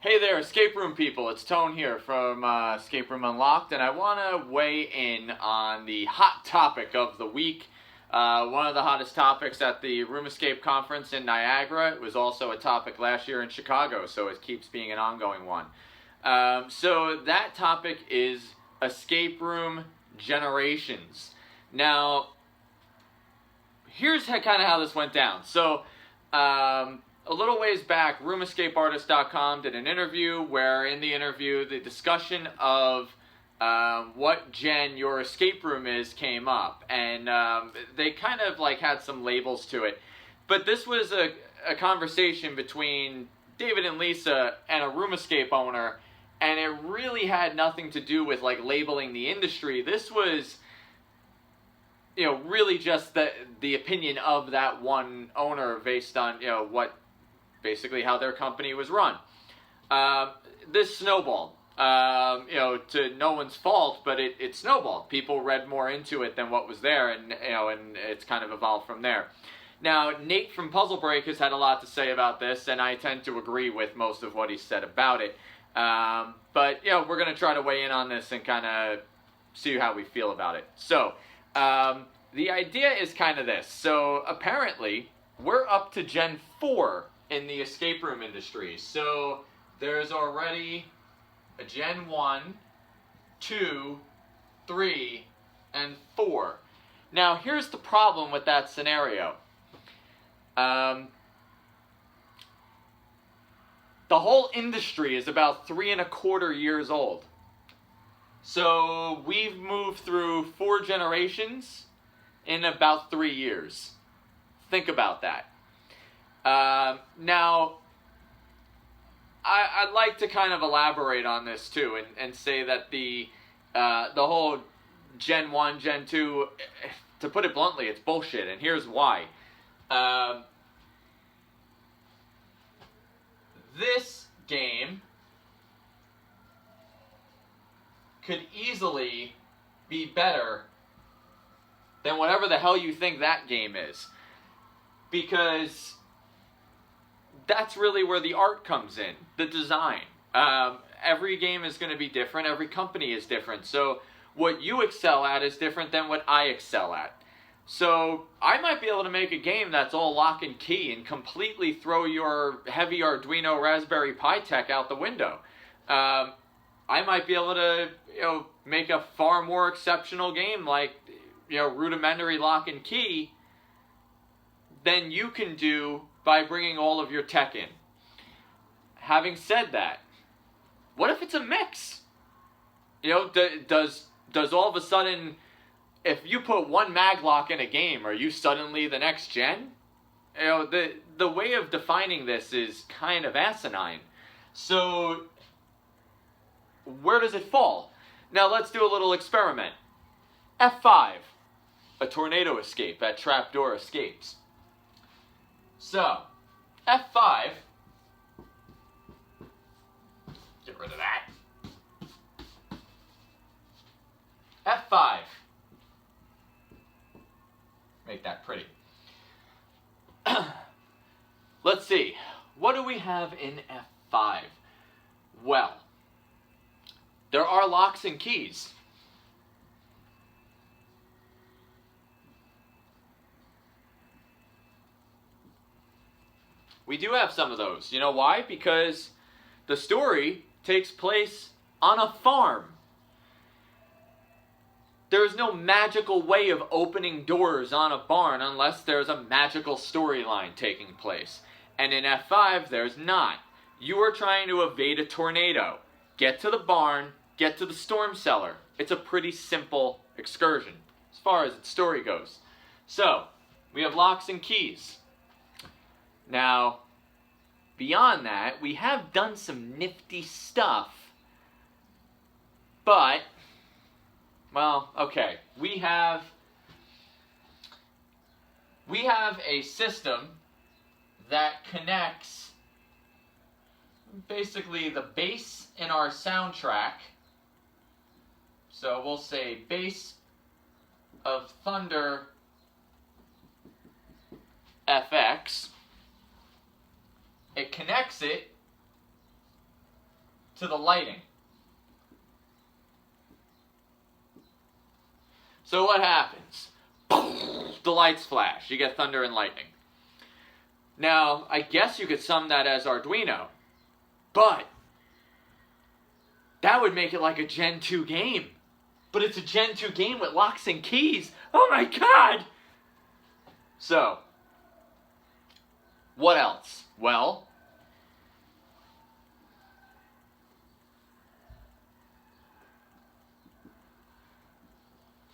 Hey there, escape room people. It's Tone here from Escape Room Unlocked, and I want to weigh in on the hot topic of the week. One of the hottest topics at the Room Escape Conference in Niagara. It was also a topic last year in Chicago, so it keeps being an ongoing one. So that topic is escape room generations. Now, here's kind of how this went down. So, a little ways back, RoomEscapeArtist.com did an interview where in the interview the discussion of what gen your escape room is came up, and they kind of like had some labels to it. But this was a conversation between David and Lisa and a room escape owner, and it really had nothing to do with like labeling the industry. This was really just the opinion of that one owner based on, what basically how their company was run. This snowballed, to no one's fault, but it snowballed. People read more into it than what was there, and it's kind of evolved from there. Now, Nate from Puzzle Break has had a lot to say about this, and I tend to agree with most of what he said about it. But we're going to try to weigh in on this and kind of see how we feel about it. So, the idea is kind of this. So, apparently, we're up to Gen 4 in the escape room industry. So, there's already a Gen 1, 2, 3, and 4. Now, here's the problem with that scenario. The whole industry is about 3.25 years old. So, we've moved through 4 generations in about 3 years. Think about that. Now, I'd like to kind of elaborate on this too, and say that the whole Gen 1, Gen 2, to put it bluntly, it's bullshit, and here's why. This game could easily be better than whatever the hell you think that game is. Because that's really where the art comes in, the design. Every game is going to be different, every company is different, so what you excel at is different than what I excel at. So I might be able to make a game that's all lock and key and completely throw your heavy Arduino Raspberry Pi tech out the window. I might be able to, make a far more exceptional game like, rudimentary lock and key than you can do by bringing all of your tech in. Having said that, what if it's a mix? Does all of a sudden, if you put one maglock in a game, are you suddenly the next gen? The way of defining this is kind of asinine. So, where does it fall? Now let's do a little experiment. F5, a tornado escape at Trapdoor Escapes. So, F5, get rid of that. F5, make that pretty. Let's see, what do we have in F5? Well, there are locks and keys. We do have some of those. You know why? Because the story takes place on a farm. There's no magical way of opening doors on a barn unless there's a magical storyline taking place. And in F5, there's not. You are trying to evade a tornado. Get to the barn, get to the storm cellar. It's a pretty simple excursion as far as its story goes. So, we have locks and keys. Now, beyond that, we have done some nifty stuff, but, well, okay, we have a system that connects basically the bass in our soundtrack. So we'll say bass of Thunder FX. It connects it to the lighting. So what happens? The lights flash. You get thunder and lightning. Now, I guess you could sum that as Arduino, but that would make it like a Gen 2 game. But it's a Gen 2 game with locks and keys. Oh my god! So, what else? Well,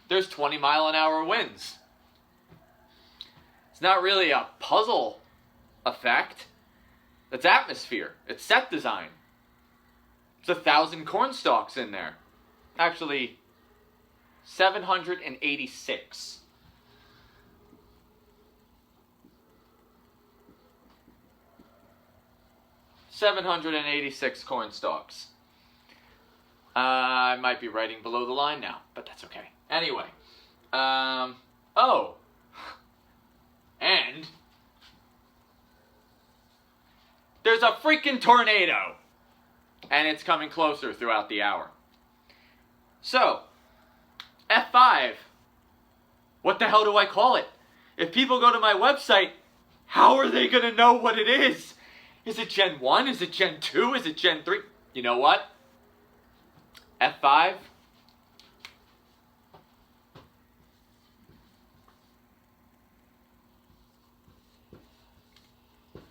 there's 20-mile-an-hour winds. It's not really a puzzle effect. It's atmosphere. It's set design. It's 1,000 corn stalks in there. Actually, 786. $786 corn stalks. I might be writing below the line now, but that's okay. Anyway, oh, and there's a freaking tornado, and it's coming closer throughout the hour. So, F5, what the hell do I call it? If people go to my website, how are they going to know what it is? Is it Gen 1? Is it Gen 2? Is it Gen 3? You know what? F5.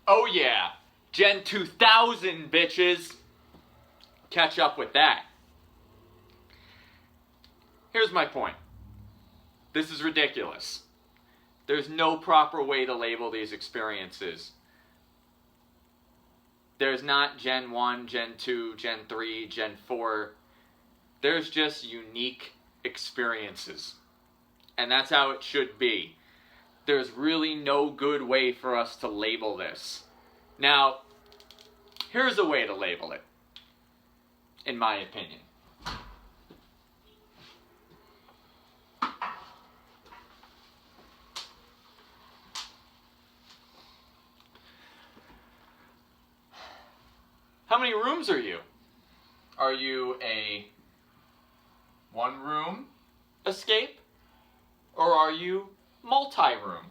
Oh yeah, Gen 2000, bitches. Catch up with that. Here's my point. This is ridiculous. There's no proper way to label these experiences. There's not Gen 1, Gen 2, Gen 3, Gen 4. There's just unique experiences. And that's how it should be. There's really no good way for us to label this. Now, here's a way to label it, in my opinion. How many rooms are you? Are you a one-room escape? Or are you multi-room?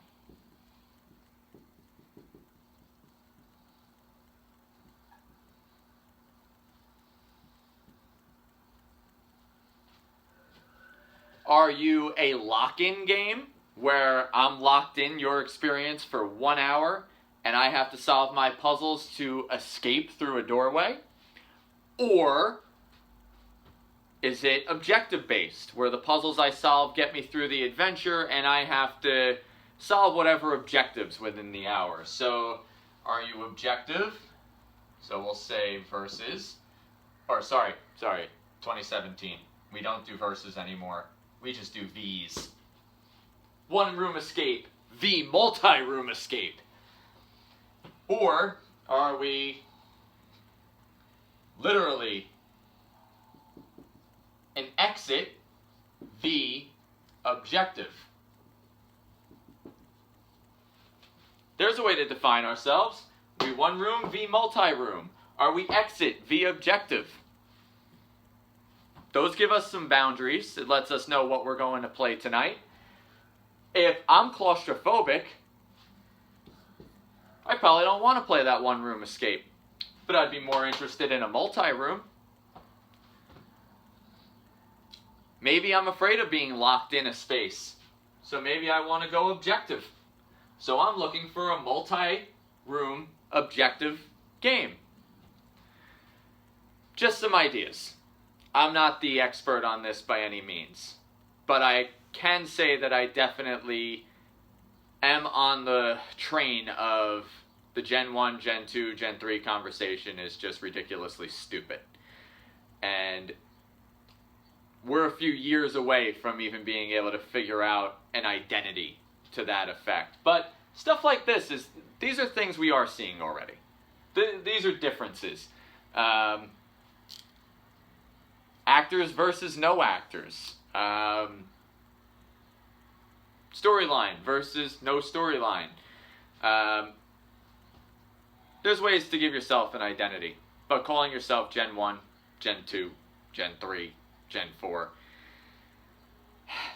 Are you a lock-in game where I'm locked in your experience for 1 hour and I have to solve my puzzles to escape through a doorway? Or is it objective-based, where the puzzles I solve get me through the adventure and I have to solve whatever objectives within the hour? So, are you objective? So we'll say versus. Or, sorry, 2017. We don't do versus anymore. We just do Vs. One-room escape, V multi-room escape. Or are we literally an exit, V objective? There's a way to define ourselves. We one room, V multi-room. Are we exit, V objective? Those give us some boundaries. It lets us know what we're going to play tonight. If I'm claustrophobic, I probably don't want to play that one-room escape. But I'd be more interested in a multi-room. Maybe I'm afraid of being locked in a space. So maybe I want to go objective. So I'm looking for a multi-room objective game. Just some ideas. I'm not the expert on this by any means. But I can say that I definitely am on the train of the Gen 1, Gen 2, Gen 3 conversation is just ridiculously stupid. And we're a few years away from even being able to figure out an identity to that effect. But stuff like this, these are things we are seeing already. These are differences. Actors versus no actors. Storyline versus no storyline. There's ways to give yourself an identity, but calling yourself Gen 1, Gen 2, Gen 3, Gen 4.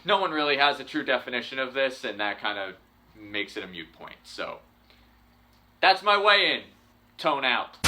No one really has a true definition of this, and that kind of makes it a moot point. So, that's my weigh-in. Tone out.